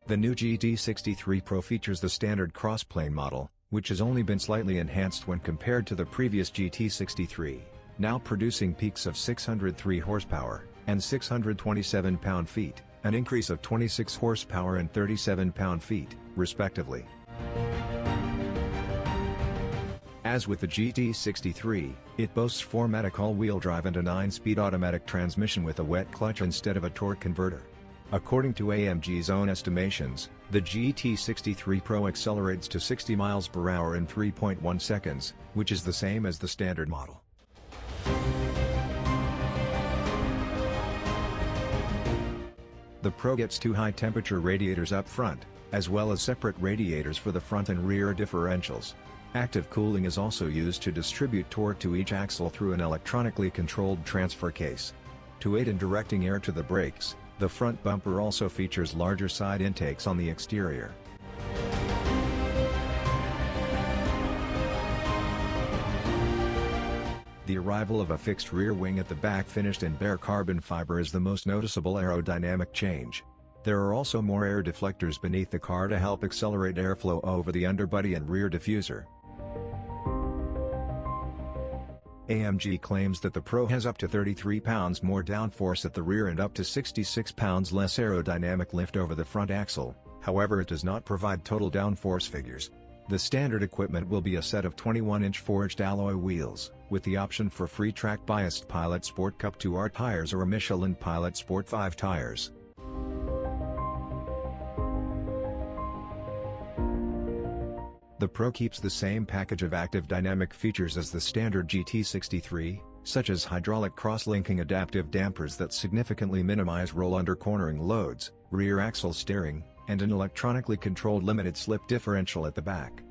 The new GT63 Pro features the standard crossplane model, which has only been slightly enhanced when compared to the previous GT63, now producing peaks of 603 horsepower and 627 pound-feet, an increase of 26 horsepower and 37 pound-feet, respectively. As with the GT63, it boasts 4MATIC all-wheel drive and a 9-speed automatic transmission with a wet clutch instead of a torque converter. According to AMG's own estimations, the GT63 Pro accelerates to 60 miles per hour in 3.1 seconds, which is the same as the standard model. The Pro gets two high-temperature radiators up front, as well as separate radiators for the front and rear differentials. Active cooling is also used to distribute torque to each axle through an electronically controlled transfer case. To aid in directing air to the brakes, the front bumper also features larger side intakes on the exterior. The arrival of a fixed rear wing at the back finished in bare carbon fiber is the most noticeable aerodynamic change. There are also more air deflectors beneath the car to help accelerate airflow over the underbody and rear diffuser. AMG claims that the Pro has up to 33 pounds more downforce at the rear and up to 66 pounds less aerodynamic lift over the front axle, however it does not provide total downforce figures. The standard equipment will be a set of 21-inch forged alloy wheels, with the option for free track biased Pilot Sport Cup 2R tires or a Michelin Pilot Sport 5 tires. The Pro keeps the same package of active dynamic features as the standard GT63, such as hydraulic cross-linking adaptive dampers that significantly minimize roll-under cornering loads, rear axle steering, and an electronically controlled limited slip differential at the back.